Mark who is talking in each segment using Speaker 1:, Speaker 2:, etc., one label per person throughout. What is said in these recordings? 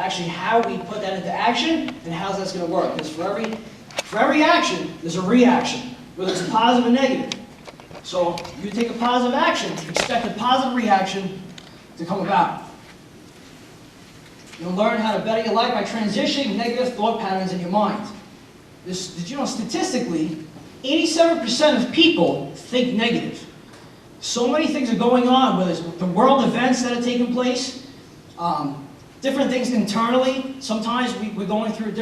Speaker 1: actually how we put that into action and how that's going to work. Because for every action, there's a reaction, whether it's a positive or negative. So you take a positive action, expect a positive reaction to come about. You'll learn how to better your life by transitioning negative thought patterns in your mind. Did you know statistically, 87% of people think negative. So many things are going on, whether it's the world events that are taking place, different things internally. Sometimes we're going through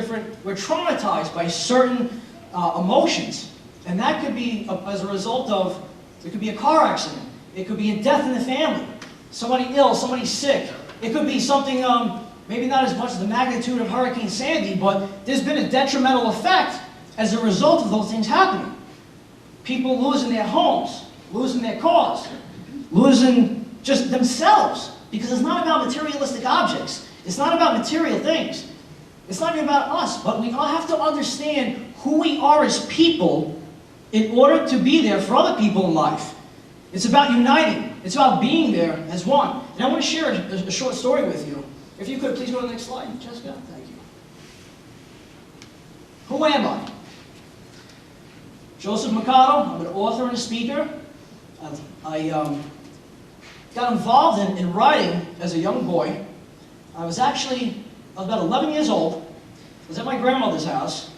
Speaker 1: we're traumatized by certain emotions. And that could be as a result of, it could be a car accident. It could be a death in the family. Somebody ill, somebody sick. It could be something, maybe not as much as the magnitude of Hurricane Sandy, but there's been a detrimental effect as a result of those things happening. People losing their homes, losing their cars, losing just themselves. Because it's not about materialistic objects. It's not about material things. It's not even about us, but we all have to understand who we are as people in order to be there for other people in life. It's about uniting. It's about being there as one. And I want to share a short story with you. If you could, please go to the next slide, Jessica. Thank you. Who am I? Joseph Mercado. I'm an author and a speaker. I got involved in writing as a young boy. I was about 11 years old. I was at my grandmother's house,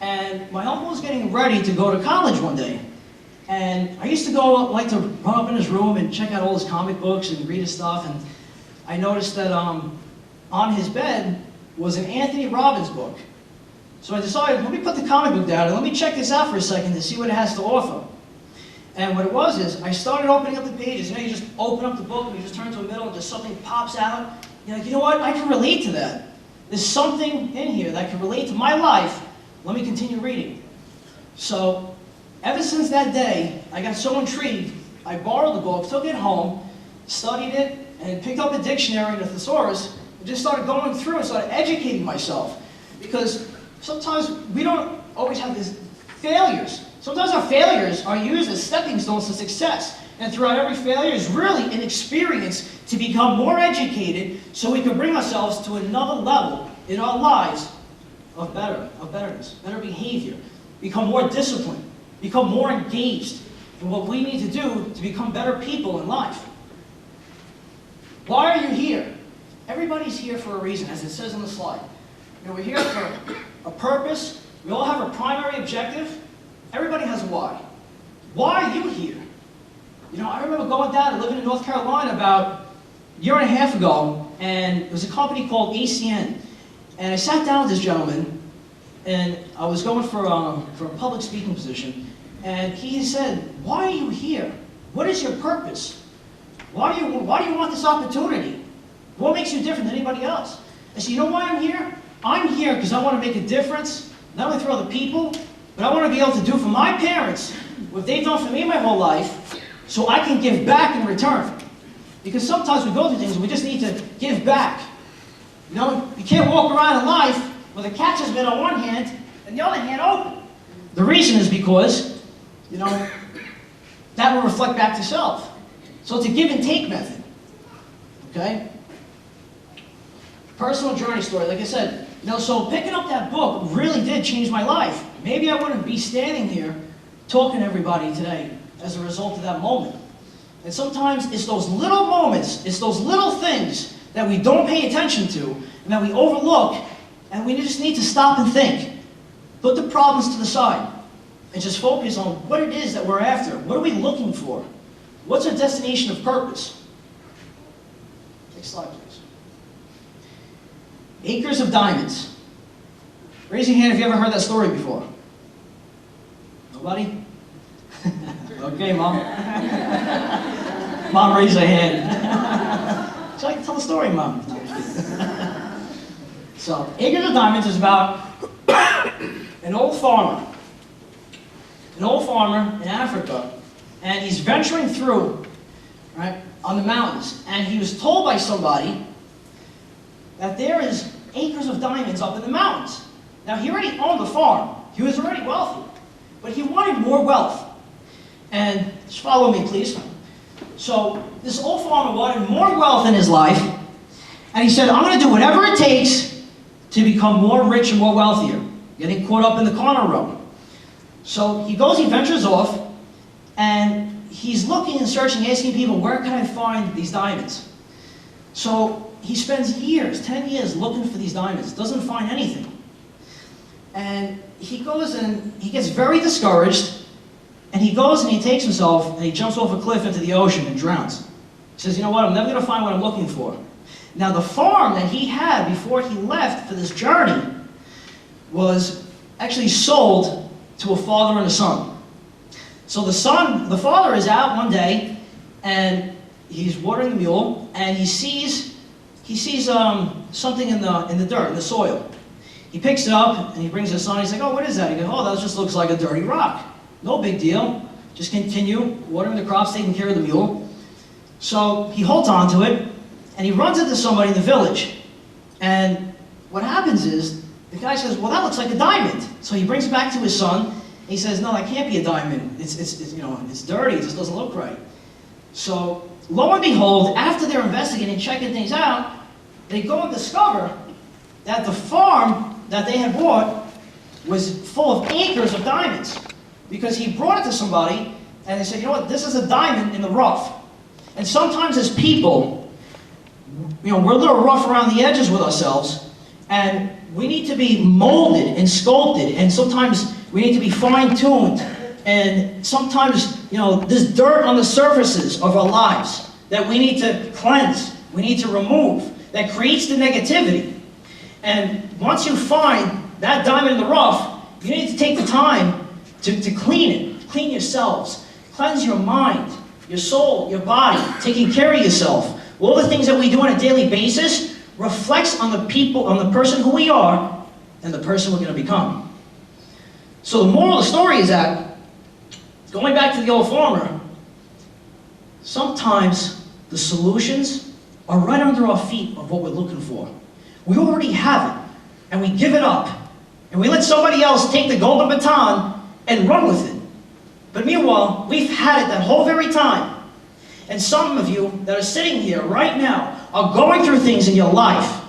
Speaker 1: and my uncle was getting ready to go to college one day. And I used to like to run up in his room and check out all his comic books and read his stuff, and I noticed that on his bed was an Anthony Robbins book. So I decided, let me put the comic book down and let me check this out for a second to see what it has to offer. And what it was is, I started opening up the pages. You know, you just open up the book and you just turn to the middle and just something pops out. You're like, you know what, I can relate to that. There's something in here that can relate to my life. Let me continue reading. So, ever since that day, I got so intrigued, I borrowed the book, took it home, studied it, and picked up a dictionary and a thesaurus, and just started going through and started educating myself. Because sometimes we don't always have these failures. Sometimes our failures are used as stepping stones to success. And throughout every failure is really an experience to become more educated so we can bring ourselves to another level in our lives of betterness, better behavior, become more disciplined, become more engaged in what we need to do to become better people in life. Why are you here? Everybody's here for a reason, as it says on the slide. You know, we're here for a purpose. We all have a primary objective. Everybody has a why. Why are you here? You know, I remember going down and living in North Carolina about a year and a half ago, and there was a company called ACN. And I sat down with this gentleman, and I was going for a public speaking position, and he said, why are you here? What is your purpose? Why do you want this opportunity? What makes you different than anybody else? I said, you know why I'm here? I'm here because I want to make a difference, not only for other people, but I want to be able to do for my parents what they've done for me my whole life, so I can give back in return. Because sometimes we go through things and we just need to give back. You know, you can't walk around in life with a catch has been on one hand and the other hand open. The reason is because, you know, that will reflect back to self. So it's a give and take method. Okay? Personal journey story, like I said. You know, so picking up that book really did change my life. Maybe I wouldn't be standing here talking to everybody today as a result of that moment. And sometimes it's those little moments, it's those little things that we don't pay attention to and that we overlook, and we just need to stop and think. Put the problems to the side and just focus on what it is that we're after. What are we looking for? What's our destination of purpose? Next slide, please. Acres of diamonds. Raise your hand if you ever heard that story before. Nobody? Okay, Mom. Mom, raise her hand. So I can tell the story, Mom. So, Acres of Diamonds is about an old farmer. An old farmer in Africa. And he's venturing through, right, on the mountains. And he was told by somebody that there is acres of diamonds up in the mountains. Now, he already owned the farm. He was already wealthy. But he wanted more wealth. And just follow me, please. So, this old farmer wanted more wealth in his life, And he said, I'm going to do whatever it takes to become more rich and more wealthier. Getting caught up in the corner room. So he goes, he ventures off, and he's looking and searching, asking people, where can I find these diamonds? So he spends years, 10 years, looking for these diamonds. Doesn't find anything. And he goes and he gets very discouraged, and he goes and he takes himself and he jumps off a cliff into the ocean and drowns. He says, you know what, I'm never going to find what I'm looking for. Now the farm that he had before he left for this journey was actually sold to a father and a son. So the father is out one day and he's watering the mule, and he sees something in the dirt, in the soil. He picks it up and he brings his son. He's like, oh, what is that? He goes, oh, that just looks like a dirty rock. No big deal. Just continue watering the crops, taking care of the mule. So he holds on to it and he runs into somebody in the village. And what happens is the guy says, well, that looks like a diamond. So he brings it back to his son. And he says, no, that can't be a diamond. It's dirty. It just doesn't look right. So lo and behold, after they're investigating, checking things out, they go and discover that the farm that they had bought was full of acres of diamonds. Because he brought it to somebody, and they said, you know what, this is a diamond in the rough. And sometimes as people, we're a little rough around the edges with ourselves, and we need to be molded and sculpted, and sometimes we need to be fine-tuned. And sometimes, there's dirt on the surfaces of our lives that we need to cleanse, we need to remove, that creates the negativity. And once you find that diamond in the rough, you need to take the time to clean it, clean yourselves, cleanse your mind, your soul, your body, taking care of yourself. All the things that we do on a daily basis reflects on the people, on the person who we are, and the person we're going to become. So the moral of the story is that, going back to the old farmer, sometimes the solutions are right under our feet of what we're looking for. We already have it, and we give it up, and we let somebody else take the golden baton and run with it. But meanwhile, we've had it that whole very time. And some of you that are sitting here right now are going through things in your life,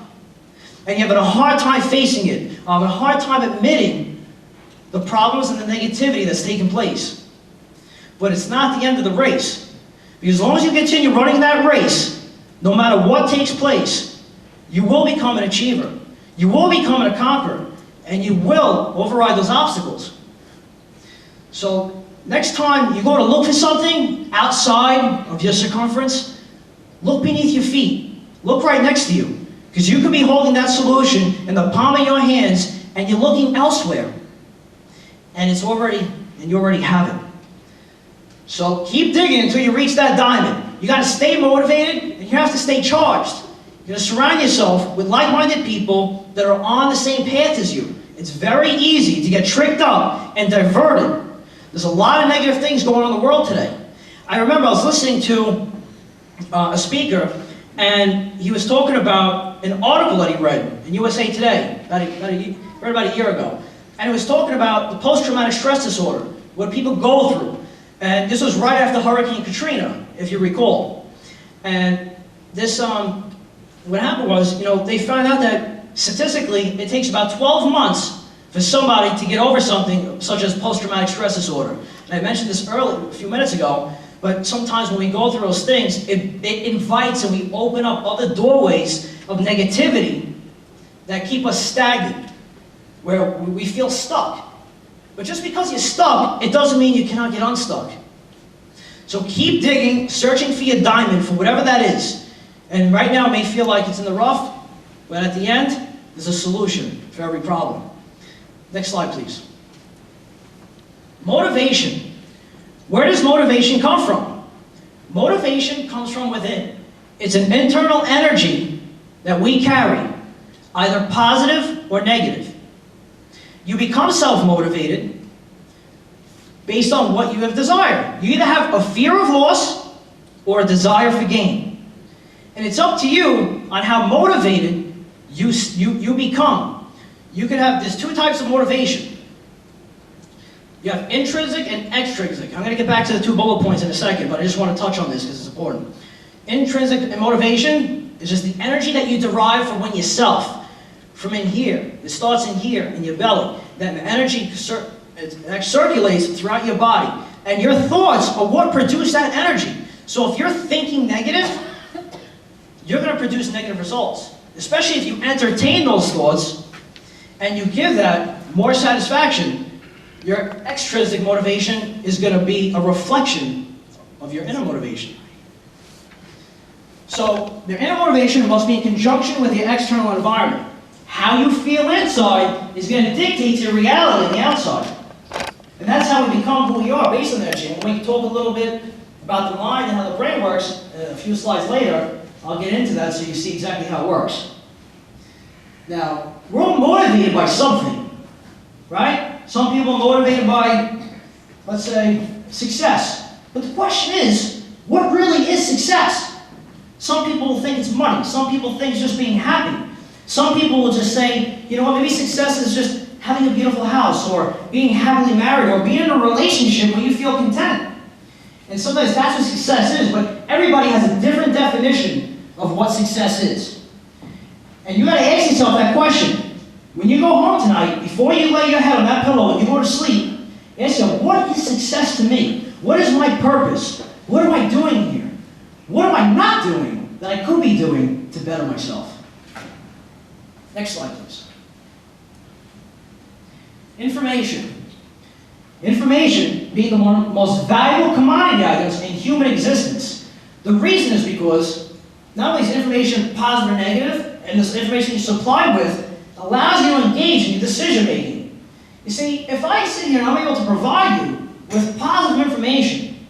Speaker 1: and you're having a hard time facing it, having a hard time admitting the problems and the negativity that's taking place. But it's not the end of the race. Because as long as you continue running that race, no matter what takes place, you will become an achiever. You will become a conqueror, and you will override those obstacles. So next time you go to look for something outside of your circumference, look beneath your feet. Look right next to you. Because you could be holding that solution in the palm of your hands, and you're looking elsewhere. And you already have it. So keep digging until you reach that diamond. You got to stay motivated, and you have to stay charged. You're going to surround yourself with like-minded people that are on the same path as you. It's very easy to get tricked up and diverted. There's a lot of negative things going on in the world today. I remember I was listening to a speaker, and he was talking about an article that he read in USA Today about a year ago. And it was talking about the post-traumatic stress disorder, what people go through. And this was right after Hurricane Katrina, if you recall. And this, what happened was, they found out that statistically, it takes about 12 months for somebody to get over something such as post-traumatic stress disorder. And I mentioned this earlier, a few minutes ago, but sometimes when we go through those things, it invites and we open up other doorways of negativity that keep us stagnant, where we feel stuck. But just because you're stuck, it doesn't mean you cannot get unstuck. So keep digging, searching for your diamond, for whatever that is. And right now it may feel like it's in the rough, but at the end, there's a solution for every problem. Next slide, please. Motivation. Where does motivation come from? Motivation comes from within. It's an internal energy that we carry, either positive or negative. You become self-motivated based on what you have desired. You either have a fear of loss or a desire for gain. And it's up to you on how motivated you become. There's two types of motivation. You have intrinsic and extrinsic. I'm going to get back to the two bullet points in a second, but I just want to touch on this because it's important. Intrinsic motivation is just the energy that you derive from when yourself, from in here. It starts in here, in your belly. That energy circulates throughout your body. And your thoughts are what produce that energy. So if you're thinking negative, you're going to produce negative results. Especially if you entertain those thoughts and you give that more satisfaction, your extrinsic motivation is going to be a reflection of your inner motivation. So your inner motivation must be in conjunction with your external environment. How you feel inside is going to dictate your reality on the outside. And that's how we become who we are based on energy. And when we talk a little bit about the mind and how the brain works, a few slides later, I'll get into that so you see exactly how it works. Now, we're all motivated by something, right? Some people are motivated by, let's say, success. But the question is, what really is success? Some people think it's money. Some people think it's just being happy. Some people will just say, you know what, maybe success is just having a beautiful house, or being happily married, or being in a relationship where you feel content. And sometimes that's what success is, but everybody has a different definition of what success is. And you got to ask yourself that question. When you go home tonight, before you lay your head on that pillow and you go to sleep, ask yourself, what is success to me? What is my purpose? What am I doing here? What am I not doing that I could be doing to better myself? Next slide, please. Information. Information being the most valuable commodity items in human existence. The reason is because not only is information positive or negative, and this information you're supplied with allows you to engage in your decision making. You see, if I sit here and I'm able to provide you with positive information,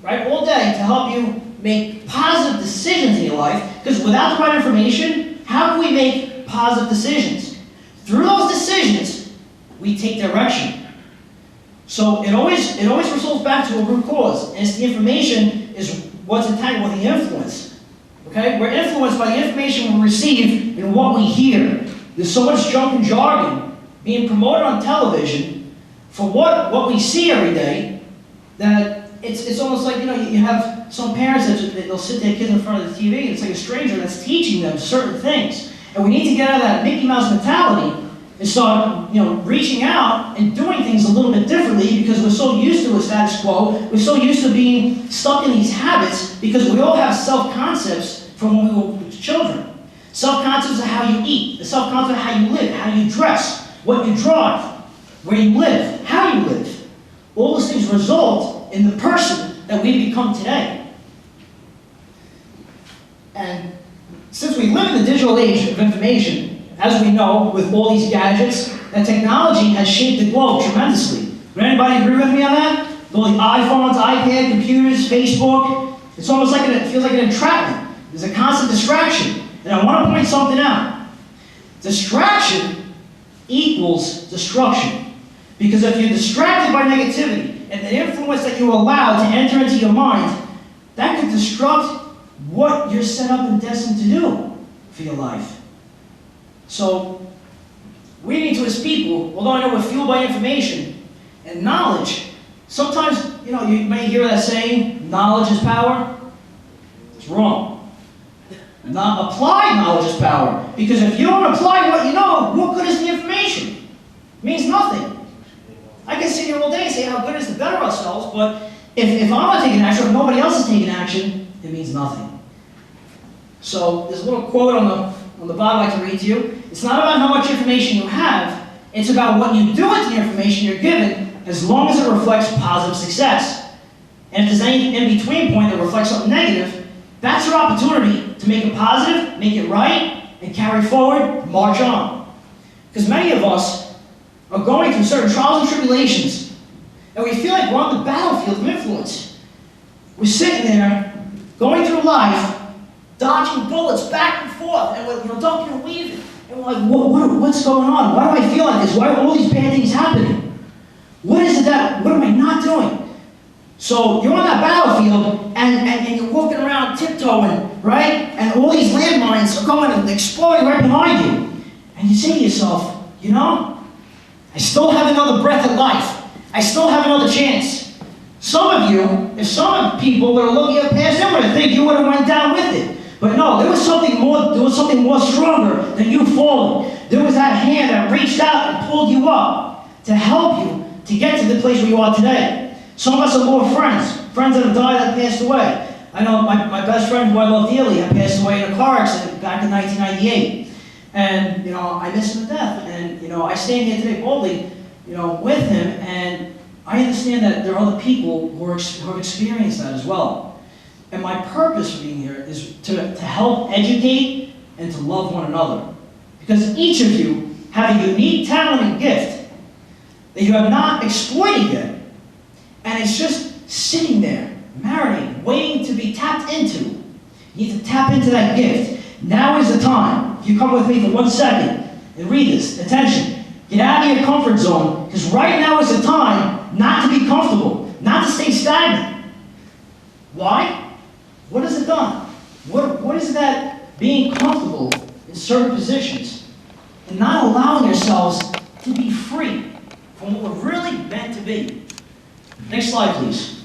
Speaker 1: right, all day to help you make positive decisions in your life, because without the right information, how can we make positive decisions? Through those decisions, we take direction. So it always results back to a root cause, and it's the information is what's entangled with the influence. Okay? We're influenced by the information we receive and what we hear. There's so much junk and jargon being promoted on television for what we see every day that it's almost like, you know, you have some parents that they'll sit their kids in front of the TV and it's like a stranger that's teaching them certain things. And we need to get out of that Mickey Mouse mentality and start, you know, reaching out and doing things a little bit differently because we're so used to a status quo. We're so used to being stuck in these habits because we all have self-concepts from when we were children. Self-concepts of how you eat, the self-concept of how you live, how you dress, what you drive, where you live, how you live. All those things result in the person that we become today. And since we live in the digital age of information, as we know, with all these gadgets, that technology has shaped the globe tremendously. Would anybody agree with me on that? With all the iPhones, iPad, computers, Facebook, it's almost like it feels like an entrapment. There's a constant distraction. And I want to point something out. Distraction equals destruction. Because if you're distracted by negativity and the influence that you allow to enter into your mind, that could destruct what you're set up and destined to do for your life. So, we need to, as people, although I know we're fueled by information and knowledge, sometimes, you know, you may hear that saying, knowledge is power. It's wrong. Not applied knowledge is power. Because if you don't apply what you know, what good is the information? It means nothing. I can sit here all day and say how good it is to better ourselves, but if I'm not taking action, if nobody else is taking action, it means nothing. So, there's a little quote on the bottom I'd like to read to you. It's not about how much information you have, it's about what you do with the information you're given, as long as it reflects positive success. And if there's any in-between point that reflects something negative, that's your opportunity to make it positive, make it right, and carry forward, march on. Because many of us are going through certain trials and tribulations, and we feel like we're on the battlefield of influence. We're sitting there, going through life, dodging bullets back and forth, and we're ducking and weaving. And we're like, what's going on? Why do I feel like this? Why are all these bad things happening? What is it that, what am I not doing? So you're on that battlefield, and you're walking around tiptoeing, right? And all these landmines are going and exploding right behind you. And you say to yourself, you know, I still have another breath at life. I still have another chance. Some of you, if some people were looking at past, they would have think you would have went down with it. But no, there was something more stronger than you falling. There was that hand that reached out and pulled you up to help you to get to the place where you are today. Some of us are more friends that have died, that passed away. I know my best friend, who I love dearly, had passed away in a car accident back in 1998. And, I miss him to death. And, I stand here today boldly, with him, and I understand that there are other people who have experienced that as well. And my purpose for being here is to help educate and to love one another. Because each of you have a unique talent and gift that you have not exploited yet. And it's just sitting there, marinating, waiting to be tapped into. You need to tap into that gift. Now is the time. If you come with me for 1 second and read this, attention. Get out of your comfort zone, because right now is the time not to be comfortable, not to stay stagnant. Why? What has it done? What is that being comfortable in certain positions and not allowing ourselves to be free from what we're really meant to be? Next slide, please.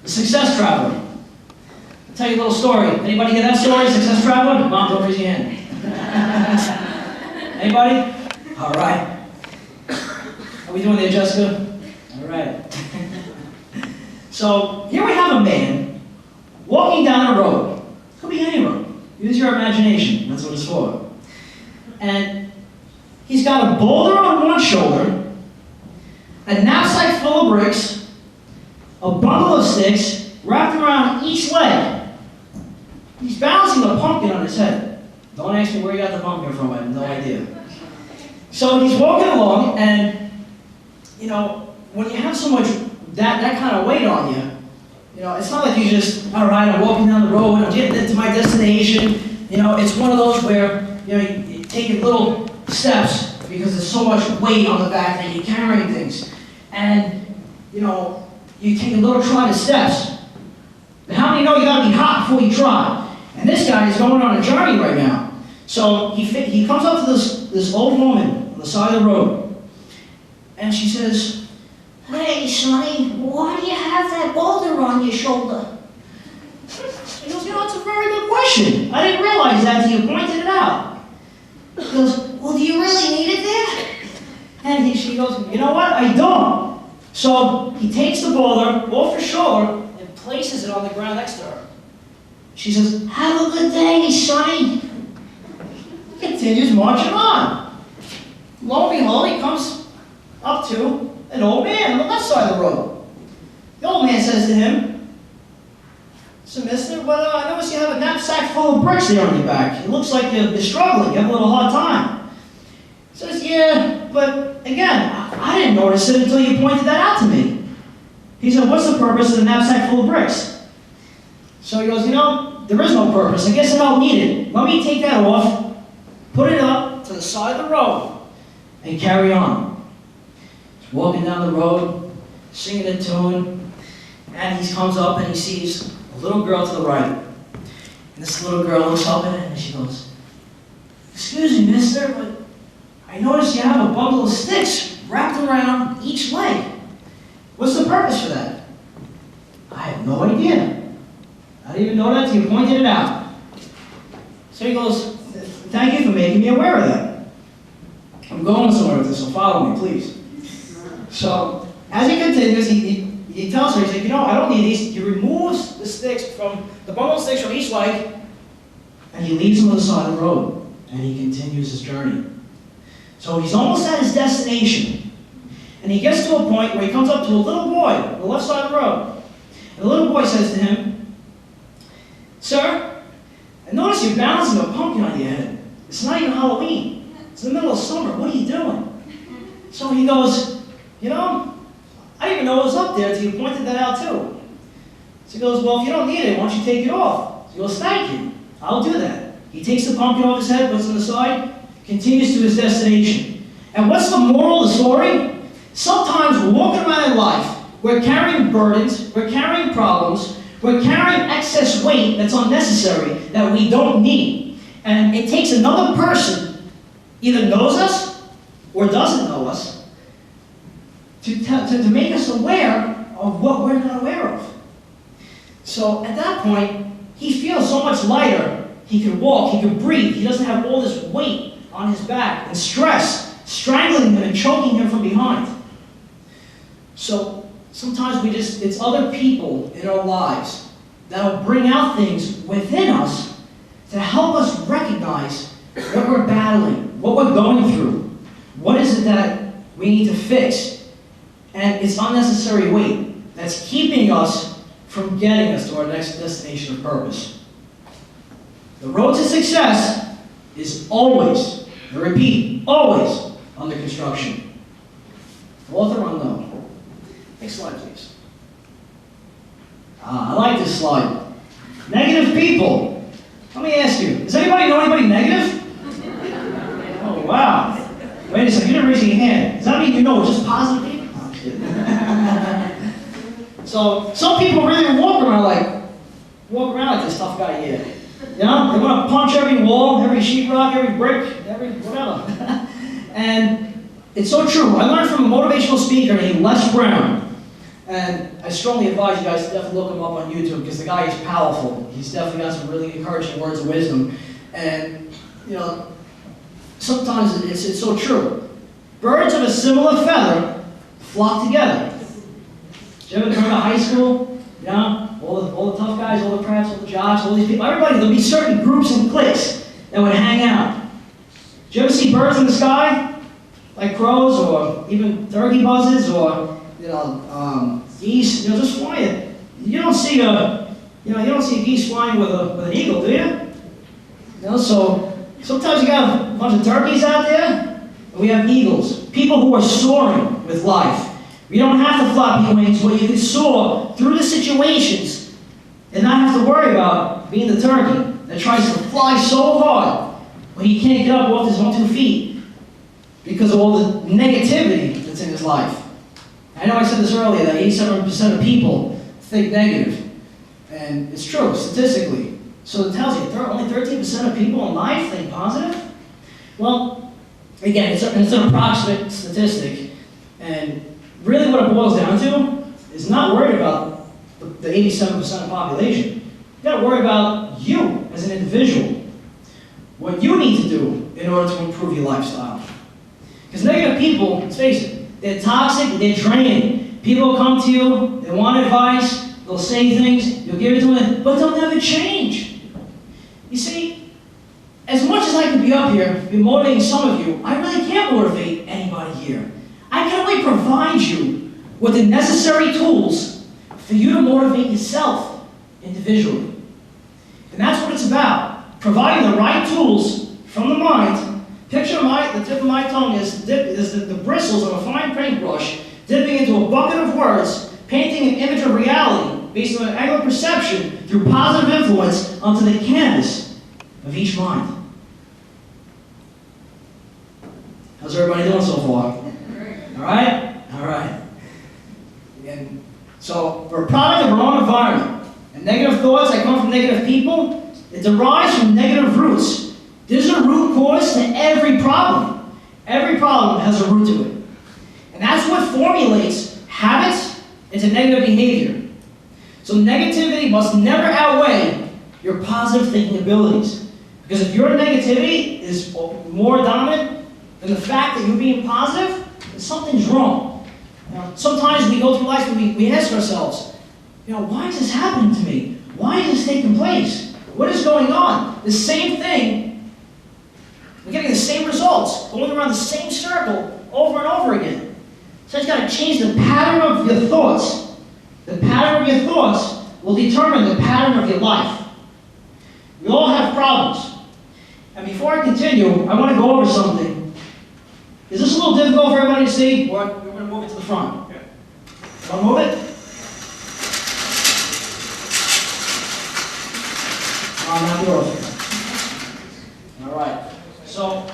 Speaker 1: The Success Traveler. I'll tell you a little story. Anybody get that story, Success Traveler? Mom, don't raise your hand. Anybody? All right. How are we doing there, Jessica? All right. So, here we have a man walking down a road. Could be any road. Use your imagination. That's what it's for. And he's got a boulder on one shoulder, a knapsack full of bricks, a bundle of sticks wrapped around each leg. He's balancing a pumpkin on his head. Don't ask me where he got the pumpkin from, I have no idea. So he's walking along, and, when you have so much, that kind of weight on you, it's not like you just, all right, I'm walking down the road, I'm getting to my destination. It's one of those where, you take little steps because there's so much weight on the back that you're carrying things. And, you take a little trotted steps. But how many know you gotta be hot before you trot? And this guy is going on a journey right now. So he comes up to this old woman on the side of the road. And she says, "Hey, Sonny, why do you have that boulder on your shoulder?" He goes, "It's a very good question. I didn't realize that until you pointed it out." He goes, "Well, do you really need it there?" And she goes, "You know what? I don't." So he takes the boulder off her shoulder and places it on the ground next to her. She says, "Have a good day, Sonny." He continues marching on. Lo and behold, he comes up to an old man on the left side of the road. The old man says to him, "So, mister, I notice you have a knapsack full of bricks there on your back. It looks like you're struggling. You have a little hard time." He says, "Yeah, but again, I didn't notice it until you pointed that out to me." He said, "What's the purpose of the knapsack full of bricks?" So he goes, "There is no purpose. I guess I don't need it. Let me take that off, put it up to the side of the road, and carry on." He's walking down the road, singing a tune, and he comes up and he sees a little girl to the right. And this little girl looks up at him and she goes, "Excuse me, mister, but I noticed you have a bundle of sticks wrapped around each leg. What's the purpose for that?" "I have no idea. I didn't even know that until you pointed it out." So he goes, "Thank you for making me aware of that. I'm going somewhere with this, so follow me, please." So as he continues, he tells her, he's like, "I don't need these." He removes the bundle of sticks from each leg, and he leaves them on the side of the road, and he continues his journey. So he's almost at his destination, and he gets to a point where he comes up to a little boy on the left side of the road. And the little boy says to him, "Sir, I notice you're balancing a pumpkin on your head. It's not even Halloween. It's the middle of summer. What are you doing?" So he goes, "I didn't even know it was up there until you pointed that out too." So he goes, "Well, if you don't need it, why don't you take it off?" So he goes, "Thank you. I'll do that." He takes the pumpkin off his head, puts it on the side, continues to his destination. And what's the moral of the story? Sometimes we're walking around in life, we're carrying burdens, we're carrying problems, we're carrying excess weight that's unnecessary, that we don't need. And it takes another person, either knows us or doesn't know us, to make us aware of what we're not aware of. So at that point, he feels so much lighter. He can walk, he can breathe. He doesn't have all this weight on his back and stress strangling him and choking him from behind. So sometimes it's other people in our lives that will bring out things within us to help us recognize what we're battling, what we're going through. What is it that we need to fix? And it's unnecessary weight that's keeping us from getting us to our next destination of purpose. The road to success is always, I repeat, always under construction. Author unknown. Next slide, please. I like this slide. Negative people. Let me ask you, does anybody know anybody negative? Oh, wow. Wait a second, you didn't raise your hand. Does that mean you know just positive people? No, I'm kidding. So, some people really walk around like this tough guy here. You know, they want to punch every wall, every sheetrock, every brick, every whatever. And it's so true. I learned from a motivational speaker named Les Brown. And I strongly advise you guys to definitely look him up on YouTube because the guy is powerful. He's definitely got some really encouraging words of wisdom. And, you know, sometimes it's so true. Birds of a similar feather flock together. Did you ever remember high school? You know, all the tough guys, all the preps, all the jocks, all these people, everybody, there'll be certain groups and cliques that would hang out. Did you ever see birds in the sky? Like crows or even turkey buzzards or, you know, geese, you know, just flying. You don't see geese flying with an eagle, do you? You know, so sometimes you got a bunch of turkeys out there, and we have eagles, people who are soaring with life. We don't have to flap your wings, but you can soar through the situations and not have to worry about being the turkey that tries to fly so hard when he can't get up off his own 2 feet because of all the negativity that's in his life. I know I said this earlier, that 87% of people think negative. And it's true, statistically. So it tells you, only 13% of people in life think positive? Well, again, it's an approximate statistic. And really what it boils down to is not worried about the 87% of the population. You gotta worry about you as an individual. What you need to do in order to improve your lifestyle. Because negative people, let's face it, they're toxic, they're draining. People will come to you, they want advice, they'll say things, you'll give it to them, but they'll never change. You see, as much as I can be up here, be motivating some of you, I really can't motivate anybody here. I can only provide you with the necessary tools for you to motivate yourself individually. And that's what it's about. Providing the right tools from the mind. Picture the tip of my tongue is the bristles of a fine paintbrush dipping into a bucket of words, painting an image of reality based on an angle of perception through positive influence onto the canvas of each mind. How's everybody doing so far? All right? All right. And so, we're a product of our own environment. And negative thoughts that come from negative people, it derives from negative roots. There's a root cause to every problem. Every problem has a root to it. And that's what formulates habits into negative behavior. So negativity must never outweigh your positive thinking abilities. Because if your negativity is more dominant than the fact that you're being positive, then something's wrong. Sometimes we go through life and we ask ourselves, why is this happening to me? Why is this taking place? What is going on? The same thing, we're getting the same results, going around the same circle over and over again. So it's got to change the pattern of your thoughts. The pattern of your thoughts will determine the pattern of your life. We all have problems. And before I continue, I want to go over something. Is this a little difficult for everybody to see? Or we're going to move it to the front. Okay. Want to move it? Not yours. All right. So,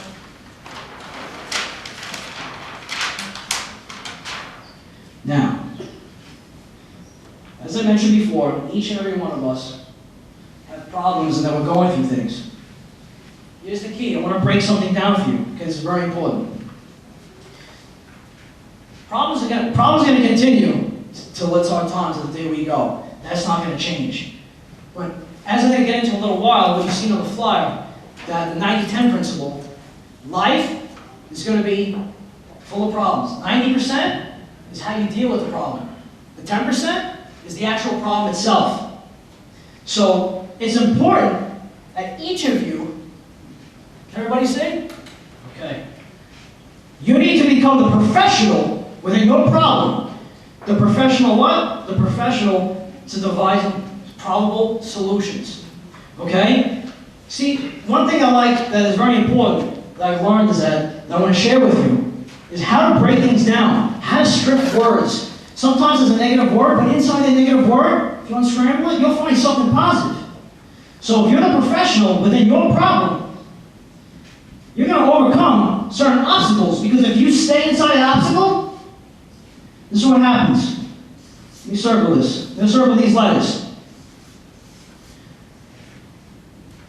Speaker 1: now, as I mentioned before, each and every one of us have problems and that we're going through things. Here's the key. I want to break something down for you because it's very important. Problems are going to continue till it's our time, till the day we go. That's not going to change. But as I'm going to get into a little while, what you've seen on the flyer, that the 90-10 principle, life is going to be full of problems. 90% is how you deal with the problem. The 10% is the actual problem itself. So it's important that each of you, can everybody say? Okay. You need to become the professional within your problem. The professional what? The professional to devise probable solutions. Okay? See, one thing I like that is very important that I've learned is that I want to share with you is how to break things down, how to strip words. Sometimes it's a negative word, but inside that negative word, if you unscramble it, you'll find something positive. So if you're the professional within your problem, you're going to overcome certain obstacles, because if you stay inside an obstacle, this is what happens. Let me circle this. I'm going to circle these letters.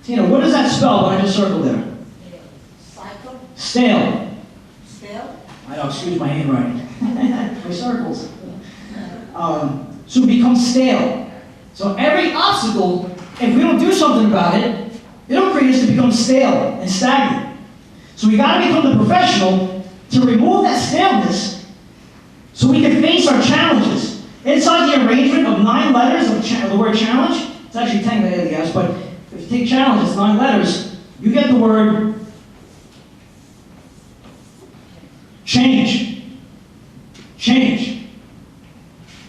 Speaker 1: Tina, what does that spell when I just circled there?
Speaker 2: Cycle.
Speaker 1: Stale.
Speaker 2: Stale.
Speaker 1: I know, excuse my handwriting. My circles. So it becomes stale. So every obstacle, if we don't do something about it, it'll create us to become stale and stagnant. So we got to become the professional to remove that staleness so we can face our challenges. Inside the arrangement of 9 letters of the word challenge, it's actually 10 letters, I guess, but if you take challenge, it's 9 letters, you get the word change. Change.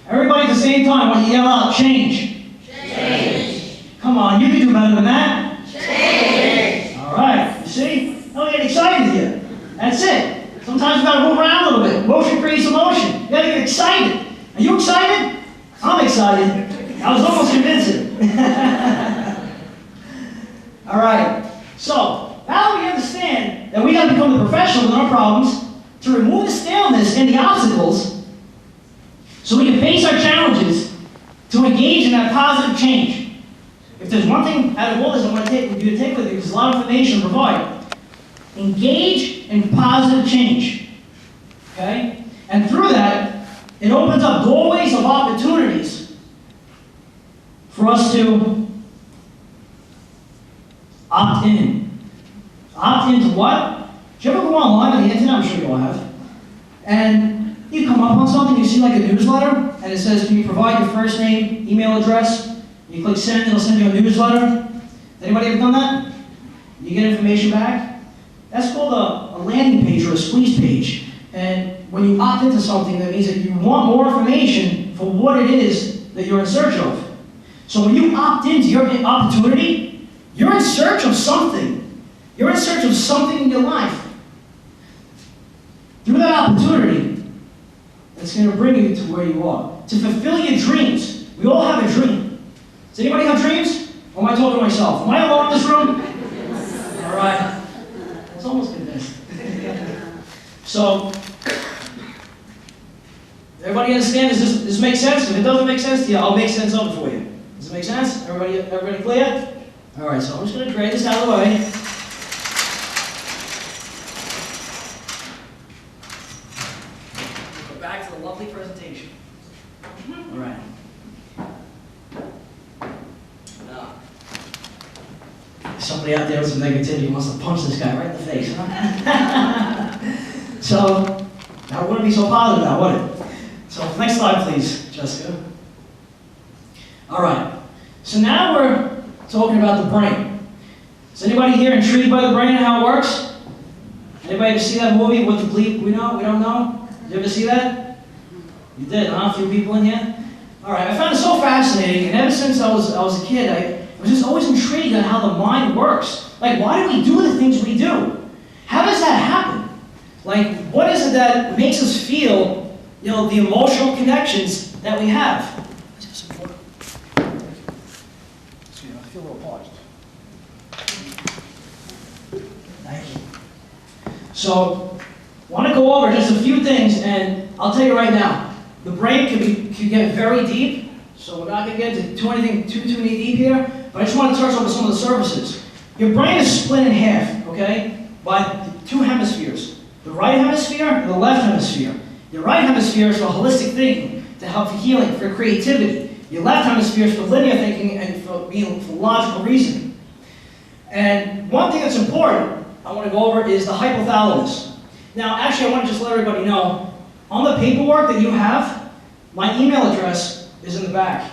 Speaker 1: Everybody at the same time, when you yell out, change.
Speaker 2: Change.
Speaker 1: Come on, you can do better than that.
Speaker 2: Change.
Speaker 1: All right, you see? Don't get excited here. That's it. Sometimes you gotta move around a little bit. Motion creates emotion. You gotta get excited. Are you excited? I'm excited. I was almost convincing. All right. So now we understand that we gotta become the professional in our problems to remove the staleness and the obstacles, so we can face our challenges to engage in that positive change. If there's one thing out of all this I want you to take with you, there's a lot of information to provide. Engage in positive change. Okay? And through that, it opens up doorways of opportunities for us to opt in. Opt into what? Do you ever go online on the internet? I'm sure you all have. And you come up on something, you see like a newsletter, and it says, can you provide your first name, email address? You click send, it'll send you a newsletter. Has anybody ever done that? You get information back? That's called a landing page or a squeeze page. And when you opt into something, that means that you want more information for what it is that you're in search of. So when you opt into your opportunity, you're in search of something. You're in search of something in your life. Through that opportunity, that's going to bring you to where you are. To fulfill your dreams. We all have a dream. Does anybody have dreams? Or am I talking to myself? Am I alone in this room? All right. I was almost convinced. So, everybody understand? Does this make sense? If it doesn't make sense to you, I'll make sense of it for you. Does it make sense? Everybody clear? All right, so I'm just going to drag this out of the way. Back to the lovely presentation. All right. Somebody out there with some negativity wants to punch this guy right in the face, huh? So, that wouldn't be so positive now, would it? So, next slide, please, Jessica. All right. So now we're talking about the brain. Is anybody here intrigued by the brain and how it works? Anybody ever see that movie, What the Bleep We Know? We Don't Know? Did you ever see that? You did, huh? A few people in here? All right, I found it so fascinating, and ever since I was a kid, I was just always intrigued on how the mind works. Like, why do we do the things we do? How does that happen? Like, what is it that makes us feel, the emotional connections that we have? Let's get some water. Excuse me, I feel a little parched. Thank you. So, I want to go over just a few things, and I'll tell you right now, the brain can get very deep, so we're not going to get into anything too deep here, but I just want to touch on some of the surfaces. Your brain is split in half, okay, by 2 hemispheres, the right hemisphere and the left hemisphere. The right hemisphere is for holistic thinking, to help for healing, for creativity, Your left hemisphere is for linear thinking and for logical reasoning. And one thing that's important I want to go over is the hypothalamus. Now, actually, I want to just let everybody know, on the paperwork that you have, my email address is in the back.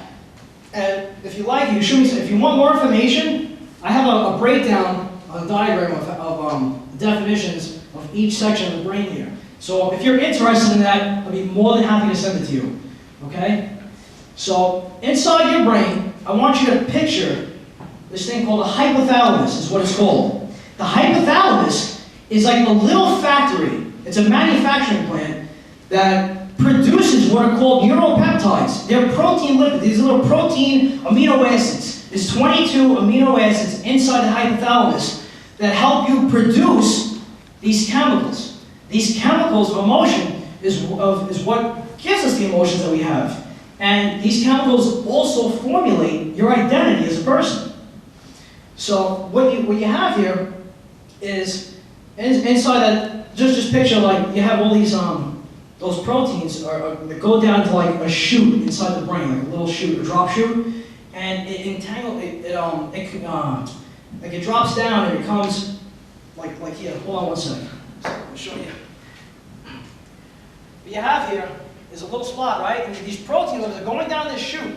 Speaker 1: And if you like, you shoot me. If you want more information, I have a breakdown, a diagram of definitions of each section of the brain here. So if you're interested in that, I'll be more than happy to send it to you. Okay? So inside your brain, I want you to picture this thing called a hypothalamus, is what it's called. The hypothalamus is like a little factory. It's a manufacturing plant that produces what are called neuropeptides. They're protein lipids, these little protein amino acids. There's 22 amino acids inside the hypothalamus that help you produce these chemicals. These chemicals of emotion is what gives us the emotions that we have. And these chemicals also formulate your identity as a person. So what you have here is, inside that, just picture like you have all these, those proteins that go down to like a chute inside the brain, like a little chute, a drop chute, and it drops down and it becomes like here. Hold on one second. Let me show you. What you have here is a little spot, right? And these protein levels are going down this chute,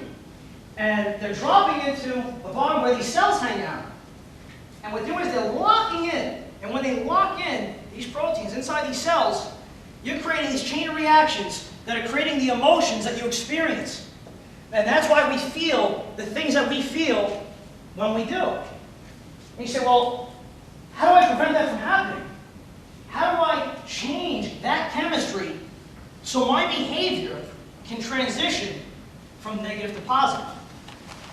Speaker 1: and they're dropping into the bottom where these cells hang out. And what they're doing is they're locking in. And when they lock in these proteins inside these cells, you're creating these chain of reactions that are creating the emotions that you experience. And that's why we feel the things that we feel when we do. And you say, well, how do I prevent that from happening? How do I change that chemistry so my behavior can transition from negative to positive?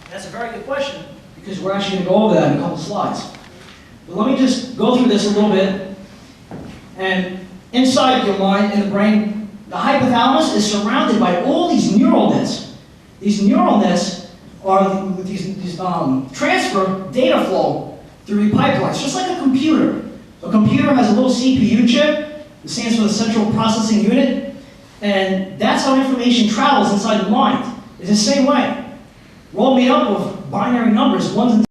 Speaker 1: And that's a very good question, because we're actually going to go over that in a couple slides. But let me just go through this a little bit. And inside your mind, in the brain, the hypothalamus is surrounded by all these neural nets. These neural nets are these transfer data flow through the pipelines, just like a computer. A computer has a little CPU chip, it stands for the central processing unit, and that's how information travels inside the mind. It's the same way. We're all made up of binary numbers, ones and